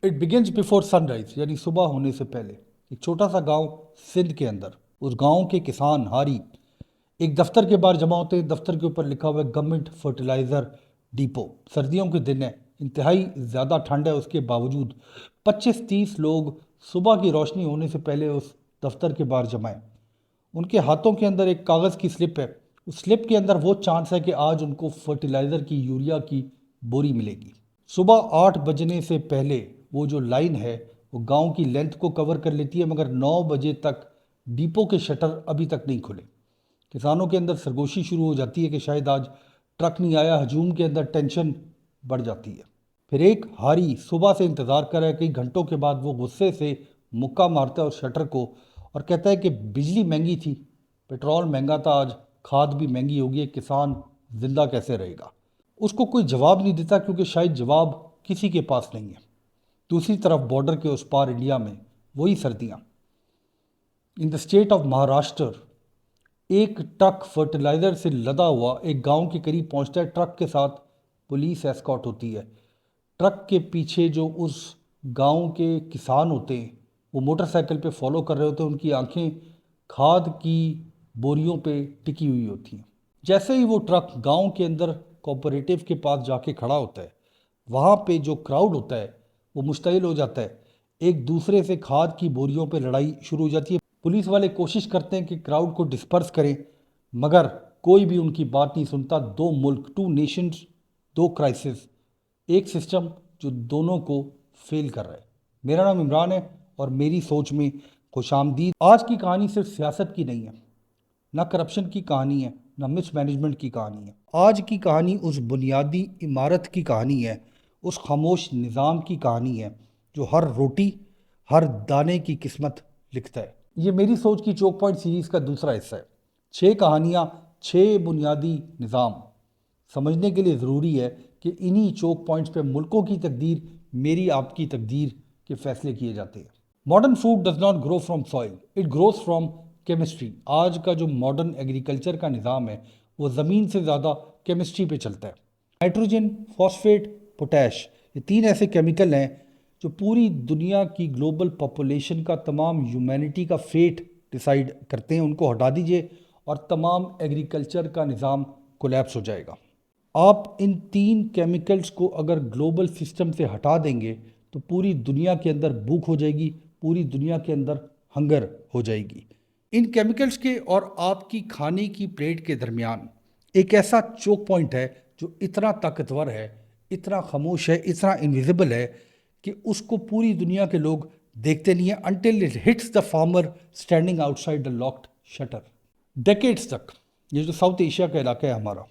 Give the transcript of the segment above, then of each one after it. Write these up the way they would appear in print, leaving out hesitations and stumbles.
It begins before sunrise, यानी सुबह होने से पहले। एक छोटा सा गांव सिंध के अंदर, उस गांव के किसान हारी एक दफ्तर के बाहर जमा होते हैं। दफ्तर के ऊपर लिखा हुआ है गवर्नमेंट फर्टिलाइजर डिपो। सर्दियों के दिन है, इंतहाई ज़्यादा ठंड है, उसके बावजूद 25-30 लोग सुबह की रोशनी होने से पहले उस दफ्तर के बाहर जमाए। उनके हाथों के अंदर एक कागज़ की स्लिप है। उस स्लिप के अंदर वो चांस है कि आज उनको फर्टिलाइज़र की, यूरिया की बोरी मिलेगी। सुबह 8 बजने से पहले वो जो लाइन है वो गांव की लेंथ को कवर कर लेती है, मगर 9 बजे तक डिपो के शटर अभी तक नहीं खुले। किसानों के अंदर सरगोशी शुरू हो जाती है कि शायद आज ट्रक नहीं आया। हजूम के अंदर टेंशन बढ़ जाती है। फिर एक हारी सुबह से इंतज़ार कर रहा है। कई घंटों के बाद वो गुस्से से मुक्का मारता है उस शटर को और कहता है कि बिजली महंगी थी, पेट्रोल महंगा था, आज खाद भी महंगी होगी, किसान जिंदा कैसे रहेगा। उसको कोई जवाब नहीं देता, क्योंकि शायद जवाब किसी के पास नहीं है। दूसरी तरफ बॉर्डर के उस पार इंडिया में वही सर्दियाँ। In the state of Maharashtra एक ट्रक फर्टिलाइजर से लदा हुआ एक गांव के करीब पहुंचता है। ट्रक के साथ पुलिस एस्कॉर्ट होती है। ट्रक के पीछे जो उस गांव के किसान होते हैं वो मोटरसाइकिल पे फॉलो कर रहे होते हैं। उनकी आंखें खाद की बोरियों पे टिकी हुई होती हैं। जैसे ही वो ट्रक गांव के अंदर कोऑपरेटिव के पास जाके खड़ा होता है, वहाँ पे जो क्राउड होता है वो मुश्तइल हो जाता है। एक दूसरे से खाद की बोरियों पे लड़ाई शुरू हो जाती है। पुलिस वाले कोशिश करते हैं कि क्राउड को डिस्पर्स करें, मगर कोई भी उनकी बात नहीं सुनता। दो मुल्क, टू नेशंस, दो क्राइसिस, एक सिस्टम जो दोनों को फेल कर रहा है। मेरा नाम इमरान है और मेरी सोच में खुशामदीद। आज की कहानी सिर्फ सियासत की नहीं है, ना करप्शन की कहानी है, ना मिसमैनेजमेंट की कहानी है। आज की कहानी उस बुनियादी इमारत की कहानी है, उस खामोश निज़ाम की कहानी है जो हर रोटी, हर दाने की किस्मत लिखता है। ये मेरी सोच की चौक पॉइंट सीरीज़ का दूसरा हिस्सा है। 6 कहानियाँ, 6 बुनियादी निज़ाम। समझने के लिए ज़रूरी है कि इन्हीं चौक पॉइंट्स पे मुल्कों की तकदीर, मेरी आपकी तकदीर के फैसले किए जाते हैं। Modern food does not grow from soil, it grows from chemistry. आज का जो मॉडर्न एग्रीकल्चर का निज़ाम है वो ज़मीन से ज़्यादा केमिस्ट्री पे चलता है। नाइट्रोजन, फॉस्फेट, पोटैश, ये 3 ऐसे केमिकल हैं जो पूरी दुनिया की ग्लोबल पॉपुलेशन का, तमाम ह्यूमैनिटी का फेट डिसाइड करते हैं। उनको हटा दीजिए और तमाम एग्रीकल्चर का निज़ाम कोलैप्स हो जाएगा। आप इन 3 केमिकल्स को अगर ग्लोबल सिस्टम से हटा देंगे तो पूरी दुनिया के अंदर भूख हो जाएगी, पूरी दुनिया के अंदर हंगर हो जाएगी। इन केमिकल्स के और आपकी खाने की प्लेट के दरमियान एक ऐसा चोक पॉइंट है जो इतना ताकतवर है, इतना खामोश है, इतना इनविजिबल है कि उसको पूरी दुनिया के लोग देखते नहीं है until it hits the farmer standing outside the locked shutter. Decades तक ये जो साउथ एशिया का इलाका है हमारा,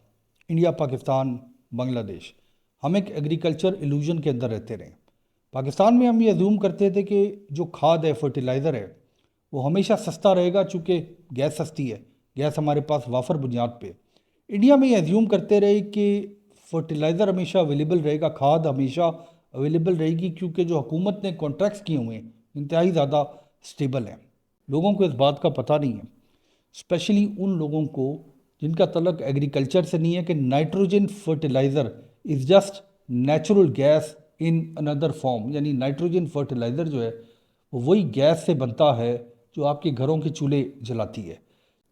इंडिया, पाकिस्तान, बांग्लादेश, हम एक एग्रीकल्चर इल्यूजन के अंदर रहते रहे। पाकिस्तान में हम ये अज्यूम करते थे कि जो खाद है, फर्टिलाइज़र है, वो हमेशा सस्ता रहेगा, चूँकि गैस सस्ती है, गैस हमारे पास वाफर बुनियाद पे। इंडिया में ये अज्यूम करते रहे कि फर्टिलाइज़र हमेशा अवेलेबल रहेगा, खाद हमेशा अवेलेबल रहेगी, क्योंकि जो हुकूमत ने कॉन्ट्रैक्ट्स किए हुए हैं इंतहाई ज़्यादा स्टेबल हैं। लोगों को इस बात का पता नहीं है, स्पेशली उन लोगों को जिनका तल्लक एग्रीकल्चर से नहीं है, कि nitrogen fertiliser is just natural gas in another form. यानी नाइट्रोजन फर्टिलाइज़र जो है वो वही गैस से बनता है जो आपके घरों के चूल्हे जलाती है।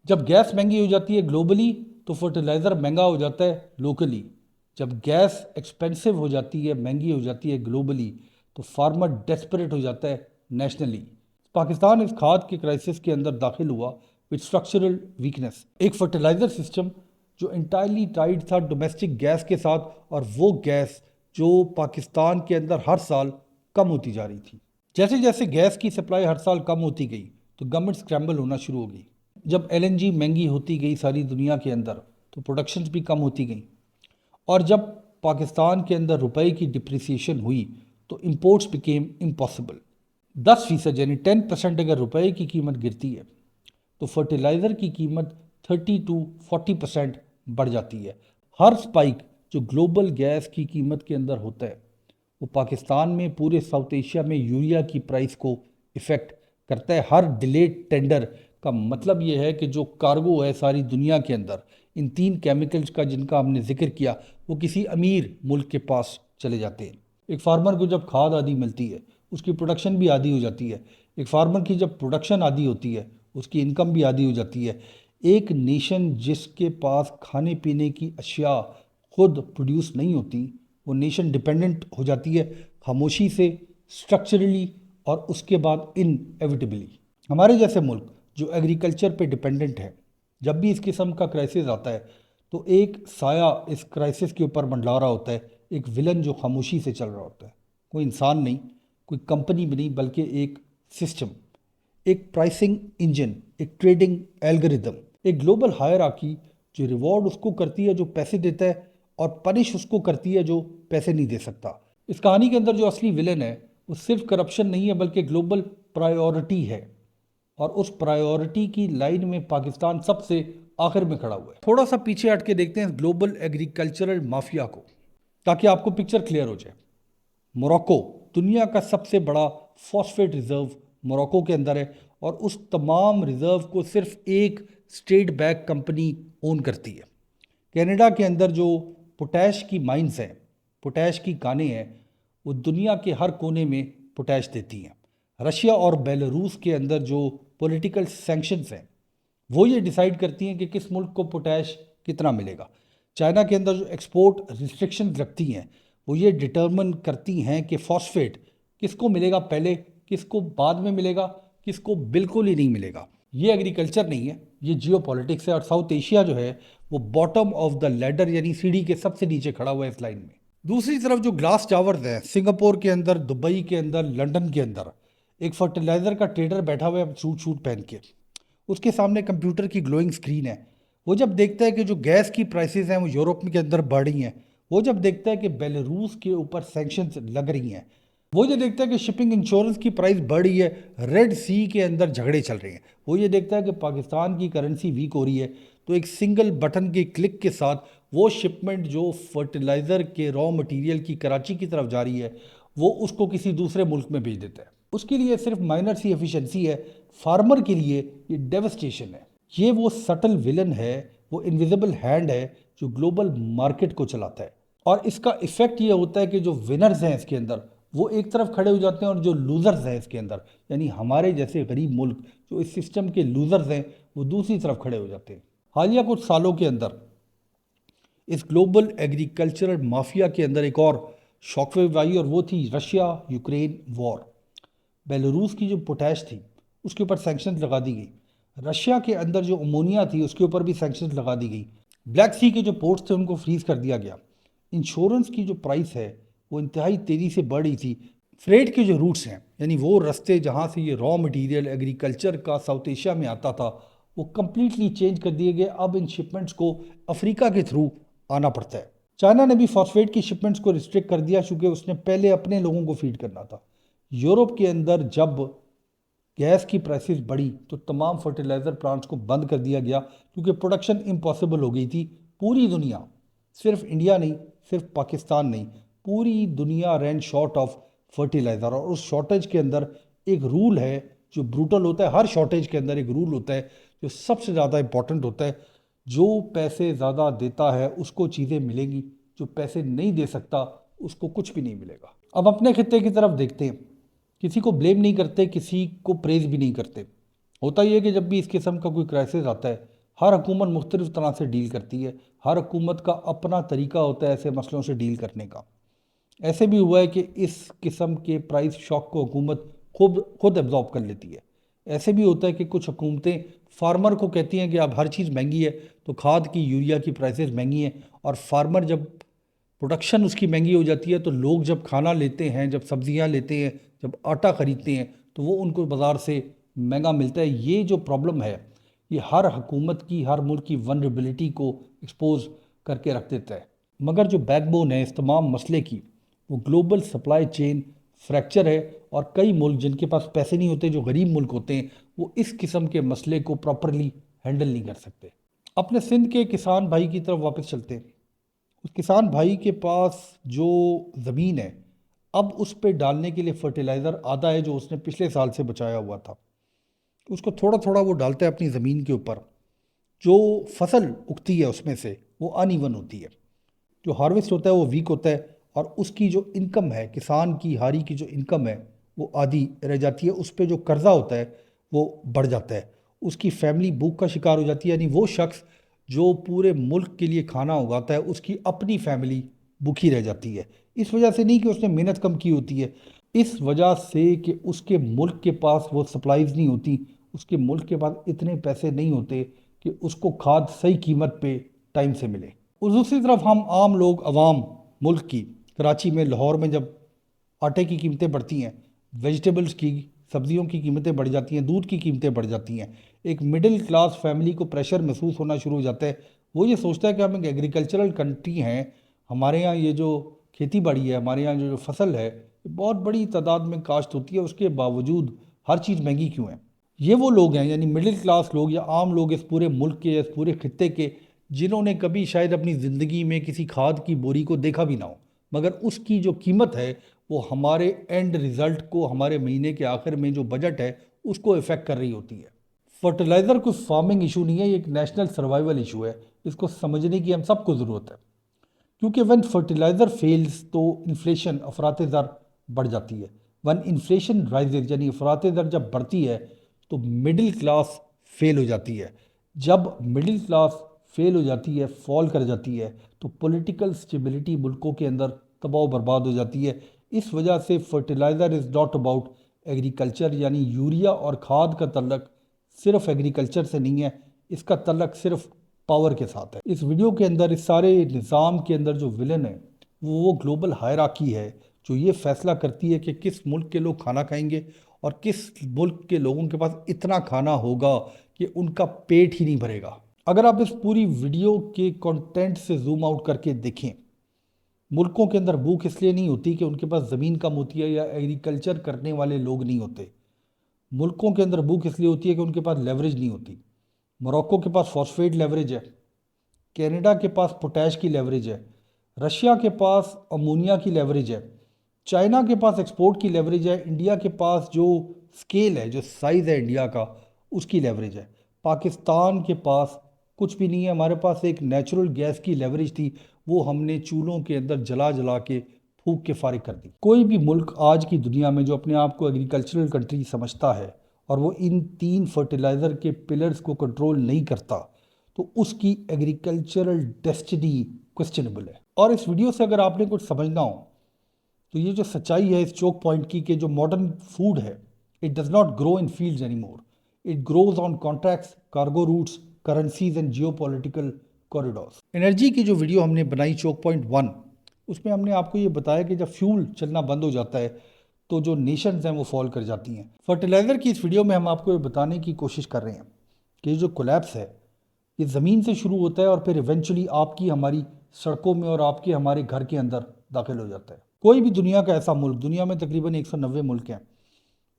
जब गैस महंगी हो जाती है ग्लोबली तो फर्टिलाइज़र महंगा हो जाता है लोकली। जब गैस एक्सपेंसिव हो जाती है, महंगी हो जाती है ग्लोबली, तो फार्मर डेस्परेट हो जाता है नेशनली। पाकिस्तान इस खाद के क्राइसिस के अंदर दाखिल हुआ विद स्ट्रक्चरल वीकनेस। एक फर्टिलाइज़र सिस्टम जो इंटायरली टाइड था डोमेस्टिक गैस के साथ, और वो गैस जो पाकिस्तान के अंदर हर साल कम होती जा रही थी। जैसे जैसे गैस की सप्लाई हर साल कम होती गई तो गवर्नमेंट स्क्रैम्बल होना शुरू हो गई। जब एलएनजी महंगी होती गई सारी दुनिया के अंदर तो प्रोडक्शंस भी कम होती गई। और जब पाकिस्तान के अंदर रुपए की डिप्रिसिएशन हुई तो इंपोर्ट्स बिकेम इम्पॉसिबल। 10% यानी 10% अगर रुपए की कीमत गिरती है तो फर्टिलाइज़र की कीमत 30 to 40% बढ़ जाती है। हर स्पाइक जो ग्लोबल गैस की कीमत के अंदर होता है वो पाकिस्तान में, पूरे साउथ एशिया में यूरिया की प्राइस को इफ़ेक्ट करता है। हर डिलेड टेंडर का मतलब ये है कि जो कार्गो है सारी दुनिया के अंदर इन 3 केमिकल्स का जिनका हमने जिक्र किया वो किसी अमीर मुल्क के पास चले जाते हैं। एक फार्मर को जब खाद आदि मिलती है, उसकी प्रोडक्शन भी आधी हो जाती है। एक फार्मर की जब प्रोडक्शन आधी होती है, उसकी इनकम भी आधी हो जाती है। एक नेशन जिसके पास खाने पीने की अशिया खुद प्रोड्यूस नहीं होती, वो नेशन डिपेंडेंट हो जाती है खामोशी से, स्ट्रक्चरली और उसके बाद इनएविटेबली। हमारे जैसे मुल्क जो एग्रीकल्चर पे डिपेंडेंट है, जब भी इस किस्म का क्राइसिस आता है तो एक साया इस क्राइसिस के ऊपर मंडरा रहा होता है, एक विलन जो खामोशी से चल रहा होता है। कोई इंसान नहीं, कोई कंपनी भी नहीं, बल्कि एक सिस्टम, एक प्राइसिंग इंजन, एक ट्रेडिंग एल्गोरिदम, एक ग्लोबल हायरार्की जो रिवॉर्ड उसको करती है जो पैसे देता है, और पनिश उसको करती है जो पैसे नहीं दे सकता। इस कहानी के अंदर जो असली विलन है वो सिर्फ करप्शन नहीं है, बल्कि ग्लोबल प्रायोरिटी है। और उस प्रायोरिटी की लाइन में पाकिस्तान सबसे आखिर में खड़ा हुआ है। थोड़ा सा पीछे हट के देखते हैं ग्लोबल एग्रीकल्चरल माफिया को, ताकि आपको पिक्चर क्लियर हो जाए। मोरक्को दुनिया का सबसे बड़ा फॉस्फेट रिजर्व मोरक्को के अंदर है, और उस तमाम रिजर्व को सिर्फ एक स्टेट बैंक कंपनी ओन करती है। कनाडा के अंदर जो पोटैश की माइंस हैं, पोटैश की कानें हैं, वो दुनिया के हर कोने में पोटैश देती हैं। रशिया और बेलारूस के अंदर जो पॉलिटिकल सैंक्शंस हैं, वो ये डिसाइड करती हैं कि किस मुल्क को पोटैश कितना मिलेगा। चाइना के अंदर जो एक्सपोर्ट रिस्ट्रिक्शंस लगती हैं, वो ये डिटर्मिन करती हैं कि फॉस्फेट किसको मिलेगा पहले, किसको बाद में मिलेगा, किसको बिल्कुल ही नहीं मिलेगा। ये एग्रीकल्चर नहीं है, ये जियोपॉलिटिक्स है। और साउथ एशिया जो है वो बॉटम ऑफ द लैडर यानी सीढ़ी के सबसे नीचे खड़ा हुआ है इस लाइन में। दूसरी तरफ जो ग्लास टावर्स हैं, सिंगापुर के अंदर, दुबई के अंदर, लंदन के अंदर, एक फर्टिलाइज़र का ट्रेडर बैठा हुआ है सूट पहन के। उसके सामने कंप्यूटर की ग्लोइंग स्क्रीन है। वो जब देखता है कि जो गैस की प्राइसेस हैं वो यूरोप के अंदर बढ़ रही हैं, वो जब देखता है कि बेलारूस के ऊपर सैंक्शंस लग रही हैं, वो ये देखता है कि शिपिंग इंश्योरेंस की प्राइस बढ़ रही है, रेड सी के अंदर झगड़े चल रहे हैं, वो ये देखता है कि पाकिस्तान की करेंसी वीक हो रही है, तो एक सिंगल बटन के क्लिक के साथ वो शिपमेंट जो फर्टिलाइज़र के रॉ मटेरियल की कराची की तरफ जा रही है, वो उसको किसी दूसरे मुल्क में भेज देता है। उसके लिए सिर्फ माइनर सी एफिशिएंसी है, फार्मर के लिए ये डेवस्टेशन है। ये वो सटल विलन है, वो इनविजिबल हैंड है जो ग्लोबल मार्केट को चलाता है। और इसका इफेक्ट ये होता है कि जो विनर्स हैं इसके अंदर वो एक तरफ खड़े हो जाते हैं, और जो लूजर्स हैं इसके अंदर यानी हमारे जैसे गरीब मुल्क जो इस सिस्टम के लूजर्स हैं वो दूसरी तरफ खड़े हो जाते हैं। हालिया कुछ सालों के अंदर इस ग्लोबल एग्रीकल्चरल माफिया के अंदर एक और शॉकवेव आई, और वो थी रशिया यूक्रेन वॉर। बेलारूस की जो पोटैश थी उसके ऊपर सैंक्शंस लगा दी गई। रशिया के अंदर जो अमोनिया थी उसके ऊपर भी सैंक्शंस लगा दी गई। ब्लैक सी के जो पोर्ट्स थे उनको फ्रीज कर दिया गया। इंश्योरेंस की जो प्राइस है वो इंतहाई तेज़ी से बढ़ रही थी। फ्रेट के जो रूट्स हैं यानी वो रास्ते जहाँ से ये रॉ मटेरियल एग्रीकल्चर का साउथ एशिया में आता था, वो कम्प्लीटली चेंज कर दिए गए। अब इन शिपमेंट्स को अफ्रीका के थ्रू आना पड़ता है। चाइना ने भी फॉस्फेट की शिपमेंट्स को रिस्ट्रिक्ट कर दिया क्योंकि उसने पहले अपने लोगों को फीड करना था। यूरोप के अंदर जब गैस की प्राइसेस बढ़ी तो तमाम फर्टिलाइज़र प्लांट्स को बंद कर दिया गया क्योंकि प्रोडक्शन इम्पॉसिबल हो गई थी। पूरी दुनिया, सिर्फ इंडिया नहीं, सिर्फ पाकिस्तान नहीं, पूरी दुनिया रैन शॉर्ट ऑफ फर्टिलाइज़र। और उस शॉर्टेज के अंदर एक रूल है जो ब्रूटल होता है। हर शॉर्टेज के अंदर एक रूल होता है जो सबसे ज़्यादा इंपॉर्टेंट होता है। जो पैसे ज़्यादा देता है उसको चीज़ें मिलेंगी, जो पैसे नहीं दे सकता उसको कुछ भी नहीं मिलेगा। अब अपने खित्ते की तरफ देखते हैं। किसी को ब्लेम नहीं करते, किसी को प्रेज भी नहीं करते। होता यह है कि जब भी इस किस्म का कोई क्राइसिस आता है, हर हुकूमत मुख्तलिफ तरह से डील करती है। हर हुकूमत का अपना तरीका होता है ऐसे मसलों से डील करने का। ऐसे भी हुआ है कि इस किस्म के प्राइस शॉक को हुकूमत खुद एब्जॉर्ब कर लेती है। ऐसे भी होता है कि कुछ हुकूमतें फार्मर को कहती हैं कि अब हर चीज़ महंगी है, तो खाद की, यूरिया की प्राइसेस महंगी हैं, और फार्मर जब प्रोडक्शन उसकी महंगी हो जाती है तो लोग जब खाना लेते हैं, जब सब्जियां लेते हैं, जब आटा ख़रीदते हैं तो वो उनको बाज़ार से महंगा मिलता है। ये जो प्रॉब्लम है ये हर हुकूमत की, हर मुल्क की वनरेबिलिटी को एक्सपोज करके रख देता है। मगर जो बैकबोन है इस तमाम मसले की वो ग्लोबल सप्लाई चेन फ्रैक्चर है। और कई मुल्क जिनके पास पैसे नहीं होते, जो गरीब मुल्क होते हैं, वो इस किस्म के मसले को प्रॉपरली हैंडल नहीं कर सकते। अपने सिंध के किसान भाई की तरफ वापस चलते हैं। उस किसान भाई के पास जो ज़मीन है, अब उस पर डालने के लिए फर्टिलाइज़र आधा है जो उसने पिछले साल से बचाया हुआ था, उसको थोड़ा थोड़ा वो डालता है अपनी ज़मीन के ऊपर। जो फसल उगती है उसमें से वो अनइवन होती है, जो हार्वेस्ट होता है वो वीक होता है, और उसकी जो इनकम है, किसान की हारी की जो इनकम है वो आधी रह जाती है, उस पर जो कर्जा होता है वो बढ़ जाता है, उसकी फैमिली भूख का शिकार हो जाती है। यानी वो शख्स जो पूरे मुल्क के लिए खाना उगाता है, उसकी अपनी फैमिली भूखी रह जाती है। इस वजह से नहीं कि उसने मेहनत कम की होती है, इस वजह से कि उसके मुल्क के पास वो सप्लाईज नहीं होती, उसके मुल्क के पास इतने पैसे नहीं होते कि उसको खाद सही कीमत पे टाइम से मिले। और दूसरी तरफ हम आम लोग, अवाम मुल्क की, कराची में, लाहौर में जब आटे की कीमतें बढ़ती हैं, वेजिटेबल्स की, सब्जियों की कीमतें बढ़ जाती हैं, दूध की कीमतें बढ़ जाती हैं, एक मिडिल क्लास फैमिली को प्रेशर महसूस होना शुरू हो जाता है। वो ये सोचता है कि हम एक एग्रीकल्चरल कंट्री हैं, हमारे यहाँ ये जो खेती बाड़ी है, हमारे यहाँ जो फसल है, ये बहुत बड़ी तादाद में काश्त होती है, उसके बावजूद हर चीज़ महंगी क्यों है। ये वो लोग हैं, यानी मिडिल क्लास लोग या आम लोग इस पूरे मुल्क के या इस पूरे खित्ते के, जिन्होंने कभी शायद अपनी ज़िंदगी में किसी खाद की बोरी को देखा भी ना हो, मगर उसकी जो कीमत है वो हमारे एंड रिज़ल्ट को, हमारे महीने के आखिर में जो बजट है उसको इफ़ेक्ट कर रही होती है। फर्टिलाइज़र कोई फार्मिंग इशू नहीं है, ये एक नेशनल सर्वाइवल इशू है। इसको समझने की हम सबको ज़रूरत है, क्योंकि वन फर्टिलाइज़र फेल्स तो इन्फ्लेशन, अफरात ज़र बढ़ जाती है। वन इन्फ्लेशन राइजेज, यानी अफरात ज़र जब बढ़ती है तो मिडिल क्लास फेल हो जाती है। जब मिडिल क्लास फेल हो जाती है, फॉल कर जाती है, तो पॉलिटिकल स्टेबिलिटी मुल्कों के अंदर तबाह बर्बाद हो जाती है। इस वजह से fertiliser is not about agriculture, यानी यूरिया और खाद का तल्लक सिर्फ एग्रीकल्चर से नहीं है, इसका तल्लक सिर्फ पावर के साथ है। इस वीडियो के अंदर, इस सारे निज़ाम के अंदर जो विलन है वो ग्लोबल हायरार्की है, जो ये फैसला करती है कि किस मुल्क के लोग खाना खाएंगे और किस मुल्क के लोगों के पास इतना खाना होगा कि उनका पेट ही नहीं भरेगा। अगर आप इस पूरी वीडियो के कंटेंट से जूम आउट करके देखें, मुल्कों के अंदर भूख इसलिए नहीं होती कि उनके पास ज़मीन कम होती है या एग्रीकल्चर करने वाले लोग नहीं होते। मुल्कों के अंदर भूख इसलिए होती है कि उनके पास लेवरेज नहीं होती। मोरक्को के पास फॉस्फेट लेवरेज है, कनाडा के पास पोटैश की लेवरेज है, रशिया के पास अमोनिया की लेवरेज है, चाइना के पास एक्सपोर्ट की लेवरेज है, इंडिया के पास जो स्केल है, जो साइज़ है इंडिया का, उसकी लेवरेज है। पाकिस्तान के पास कुछ भी नहीं है। हमारे पास एक नेचुरल गैस की लेवरेज थी, वो हमने चूल्हों के अंदर जला जला के फूंक के फारिग कर दी। कोई भी मुल्क आज की दुनिया में जो अपने आप को एग्रीकल्चरल कंट्री समझता है और वो इन 3 फर्टिलाइज़र के पिलर्स को कंट्रोल नहीं करता, तो उसकी एग्रीकल्चरल डेस्टिनी क्वेश्चनेबल है। और इस वीडियो से अगर आपने कुछ समझना हो तो ये जो सच्चाई है इस चोक पॉइंट की, कि जो मॉडर्न फूड है, it does not grow in fields any more, it grows on contracts, cargo routes, currencies and geo political corridors. Energy की जो वीडियो हमने बनाई चोक पॉइंट 1, उसमें हमने आपको ये बताया कि जब फ्यूल चलना बंद हो जाता है तो जो नेशंस हैं वो फॉल कर जाती हैं। फर्टिलाइज़र की इस वीडियो में हम आपको ये बताने की कोशिश कर रहे हैं कि जो कोलैप्स है ये ज़मीन से शुरू होता है और फिर इवेंचुअली आपकी हमारी सड़कों में और आपके हमारे घर के अंदर दाखिल हो जाता है। कोई भी दुनिया का ऐसा मुल्क, दुनिया में तकरीबन 190 मुल्क हैं,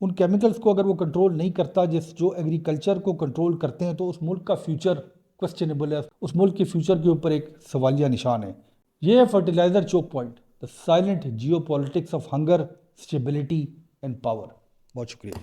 उन केमिकल्स को अगर वो कंट्रोल नहीं करता जो एग्रीकल्चर को कंट्रोल करते हैं, तो उस मुल्क का फ्यूचर क्वेश्चनेबल है, उस मुल्क के फ्यूचर के ऊपर एक सवालिया निशान है। ये है fertiliser choke point, the silent geo politics of hunger, stability and power. बहुत शुक्रिया।